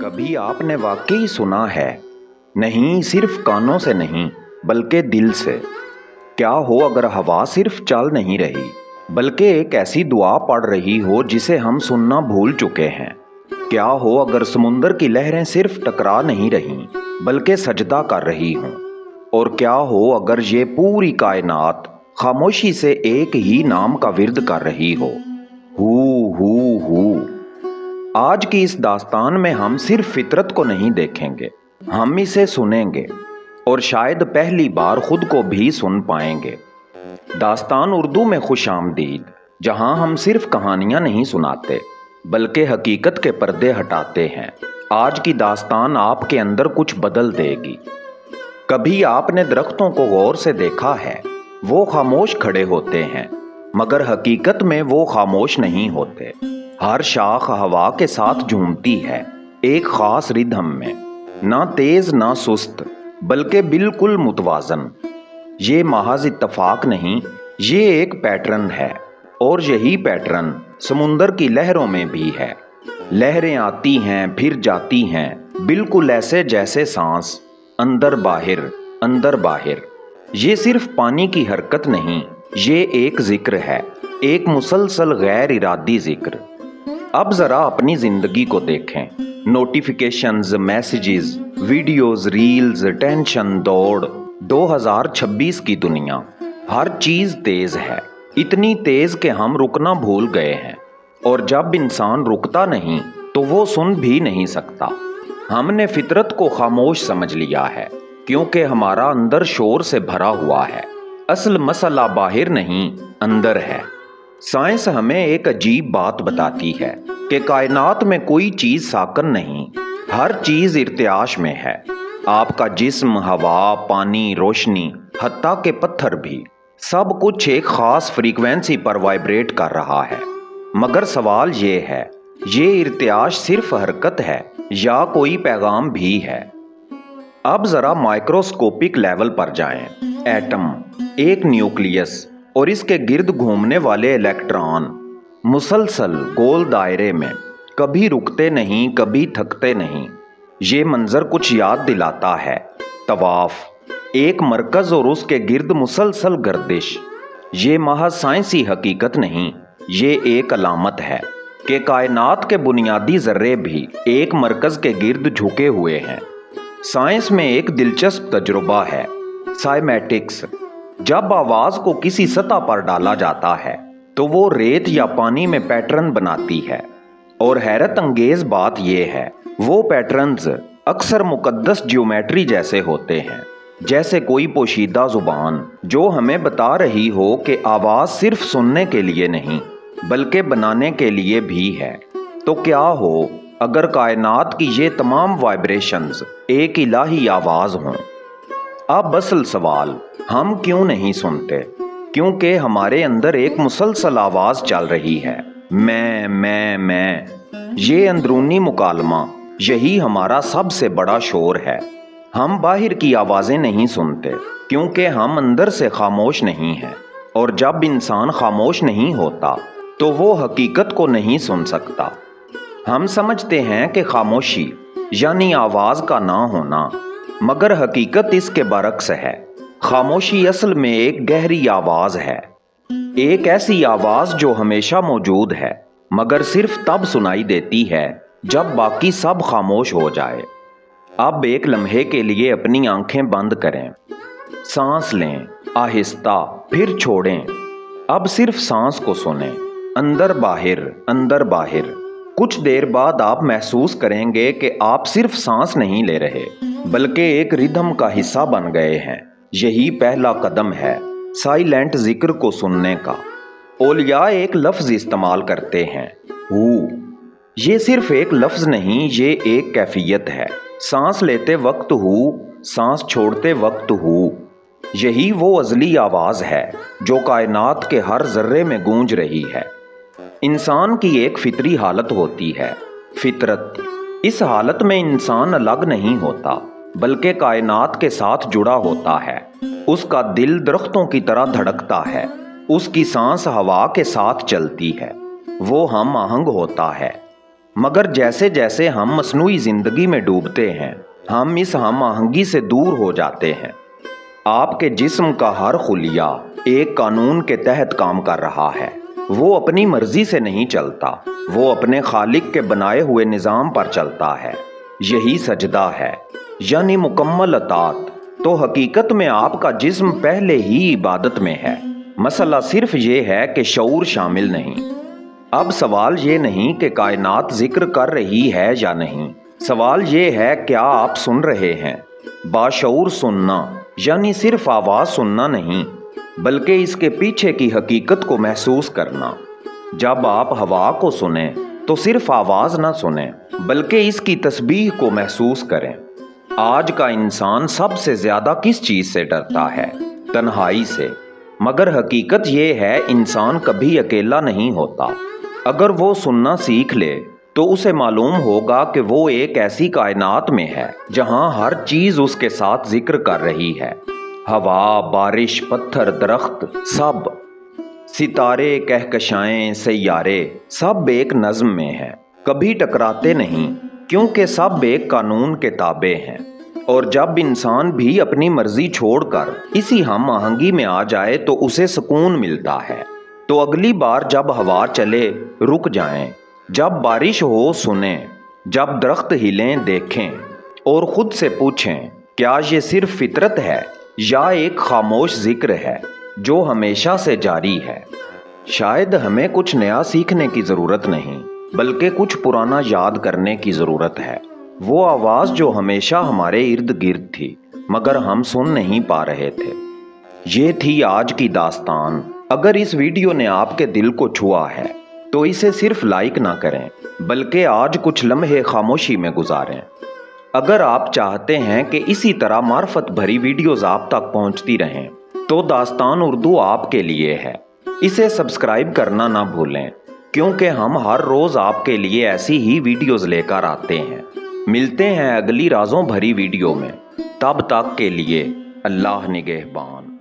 कभी आपने वाकई सुना है, नहीं सिर्फ कानों से नहीं बल्कि दिल से। क्या हो अगर हवा सिर्फ चल नहीं रही बल्कि एक ऐसी दुआ पढ़ रही हो जिसे हम सुनना भूल चुके हैं। क्या हो अगर समुंदर की लहरें सिर्फ टकरा नहीं रहीं बल्कि सजदा कर रही हों। और क्या हो अगर ये पूरी कायनात खामोशी से एक ही नाम का विर्द कर रही हो, हू। आज की इस दास्तान में हम सिर्फ फितरत को नहीं देखेंगे, हम इसे सुनेंगे और शायद पहली बार खुद को भी सुन पाएंगे। दास्तान उर्दू में खुशामदीद, जहां हम सिर्फ कहानियां नहीं सुनाते बल्कि हकीकत के पर्दे हटाते हैं। आज की दास्तान आपके अंदर कुछ बदल देगी। कभी आपने दरख्तों को गौर से देखा है, वो खामोश खड़े होते हैं मगर हकीकत में वो खामोश नहीं होते। हर शाख हवा के साथ झूमती है एक खास रिदम में, ना तेज ना सुस्त बल्कि बिल्कुल मुतवाजन। ये महज इत्तफाक नहीं, ये एक पैटर्न है और यही पैटर्न समुंदर की लहरों में भी है। लहरें आती हैं फिर जाती हैं, बिल्कुल ऐसे जैसे सांस, अंदर बाहर। ये सिर्फ पानी की हरकत नहीं, ये एक जिक्र है, एक मुसलसल गैर इरादी जिक्र। अब जरा अपनी जिंदगी को देखें। Notifications, messages, videos, reels, tension, दौड़। 2026 की दुनिया, हर चीज तेज है, इतनी तेज कि हम रुकना भूल गए हैं। और जब इंसान रुकता नहीं तो वो सुन भी नहीं सकता। हमने फितरत को खामोश समझ लिया है क्योंकि हमारा अंदर शोर से भरा हुआ है। असल मसला बाहर नहीं, अंदर है। साइंस हमें एक अजीब बात बताती है कि कायनात में कोई चीज साकन नहीं, हर चीज इर्तियाश में है। आपका जिस्म, हवा, पानी, रोशनी, हत्ता के पत्थर भी, सब कुछ एक खास फ्रीक्वेंसी पर वाइब्रेट कर रहा है। मगर सवाल ये है, ये इर्तियाश सिर्फ हरकत है या कोई पैगाम भी है? अब जरा माइक्रोस्कोपिक लेवल पर जाएं। एटम, एक न्यूक्लियस और इसके गिर्द घूमने वाले इलेक्ट्रॉन, मुसलसल गोल दायरे में, कभी रुकते नहीं, कभी थकते नहीं। ये मंजर कुछ याद दिलाता है तवाफ, एक मरकज और उसके गिर्द मुसलसल गर्दिश। ये महज साइंसी हकीकत नहीं, ये एक अलामत है कि कायनात के बुनियादी जर्रे भी एक मरकज के गिर्द झुके हुए हैं। साइंस में एक दिलचस्प तजुर्बा है, साइमेटिक्स। जब आवाज को किसी सतह पर डाला जाता है तो वो रेत या पानी में पैटर्न बनाती है। और हैरत अंगेज बात यह है, वो पैटर्न्स अक्सर मुकद्दस ज्योमेट्री जैसे होते हैं, जैसे कोई पोशीदा जुबान जो हमें बता रही हो कि आवाज सिर्फ सुनने के लिए नहीं बल्कि बनाने के लिए भी है। तो क्या हो अगर कायनात की ये तमाम वाइब्रेशंस एक इलाही आवाज हों? अब असल सवाल, हम क्यों नहीं सुनते? क्योंकि हमारे अंदर एक मुसलसल आवाज चल रही है, मैं। ये अंदरूनी मुकालमा, यही हमारा सबसे बड़ा शोर है। हम बाहर की आवाजें नहीं सुनते क्योंकि हम अंदर से खामोश नहीं हैं। और जब इंसान खामोश नहीं होता तो वो हकीकत को नहीं सुन सकता। हम समझते हैं कि खामोशी यानी आवाज का ना होना, मगर हकीकत इसके बरक्स है। खामोशी असल में एक गहरी आवाज है, एक ऐसी आवाज जो हमेशा मौजूद है मगर सिर्फ तब सुनाई देती है जब बाकी सब खामोश हो जाए। अब एक लम्हे के लिए अपनी आंखें बंद करें, सांस लें आहिस्ता, फिर छोड़ें। अब सिर्फ सांस को सुनें, अंदर बाहर। कुछ देर बाद आप महसूस करेंगे कि आप सिर्फ सांस नहीं ले रहे बल्कि एक रिदम का हिस्सा बन गए हैं। यही पहला कदम है साइलेंट जिक्र को सुनने का। औलिया एक लफ्ज इस्तेमाल करते हैं, हू। ये सिर्फ एक लफ्ज नहीं, ये एक कैफियत है। सांस लेते वक्त हू, सांस छोड़ते वक्त हू। यही वो अजली आवाज है जो कायनात के हर जर्रे में गूंज रही है। इंसान की एक फितरी हालत होती है, फितरत। इस हालत में इंसान अलग नहीं होता बल्कि कायनात के साथ जुड़ा होता है। उसका दिल दरख्तों की तरह धड़कता है, उसकी सांस हवा के साथ चलती है, वो हम आहंग होता है। मगर जैसे जैसे हम मसनूई जिंदगी में डूबते हैं, हम इस हम आहंगी से दूर हो जाते हैं। आपके जिस्म का हर खुलिया एक कानून के तहत काम कर रहा है। वो अपनी मर्जी से नहीं चलता, वो अपने खालिक के बनाए हुए निज़ाम पर चलता है। यही सजदा है, यानी मुकम्मल अतात। तो हकीकत में आपका जिस्म पहले ही इबादत में है। मसला सिर्फ ये है कि शऊर शामिल नहीं। अब सवाल ये नहीं कि कायनात जिक्र कर रही है या नहीं, सवाल ये है क्या आप सुन रहे हैं। बाशऊर सुनना यानी सिर्फ आवाज़ सुनना नहीं, बल्कि इसके पीछे की हकीकत को महसूस करना। जब आप हवा को सुने तो सिर्फ आवाज़ ना सुने, बल्कि इसकी तस्बीह को महसूस करें। आज का इंसान सबसे ज़्यादा किस चीज़ से डरता है? तन्हाई से। मगर हकीकत ये है, इंसान कभी अकेला नहीं होता। अगर वो सुनना सीख ले तो उसे मालूम होगा कि वो एक ऐसी कायनात में है जहां हर चीज़ उसके साथ जिक्र कर रही है। हवा, बारिश, पत्थर, दरख्त, सब, सितारे, कहकशाएं, सैयारे, सब एक नज़्म में है, कभी टकराते नहीं, क्योंकि सब एक कानून के ताबे हैं। और जब इंसान भी अपनी मर्जी छोड़कर इसी हम आहंगी में आ जाए तो उसे सुकून मिलता है। तो अगली बार जब हवा चले रुक जाएं, जब बारिश हो सुनें, जब दरख्त हिलें देखें, और ख़ुद से पूछें क्या ये सिर्फ फितरत है या एक खामोश जिक्र है जो हमेशा से जारी है। शायद हमें कुछ नया सीखने की ज़रूरत नहीं, बल्कि कुछ पुराना याद करने की ज़रूरत है। वो आवाज़ जो हमेशा हमारे इर्द गिर्द थी, मगर हम सुन नहीं पा रहे थे। ये थी आज की दास्तान। अगर इस वीडियो ने आपके दिल को छुआ है तो इसे सिर्फ लाइक ना करें, बल्कि आज कुछ लम्हे खामोशी में गुजारें। अगर आप चाहते हैं कि इसी तरह मार्फत भरी वीडियोज़ आप तक पहुंचती रहें तो दास्तान उर्दू आपके लिए है। इसे सब्सक्राइब करना ना भूलें, क्योंकि हम हर रोज़ आपके लिए ऐसी ही वीडियोज़ लेकर आते हैं। मिलते हैं अगली राज़ों भरी वीडियो में। तब तक के लिए अल्लाह निगहबान।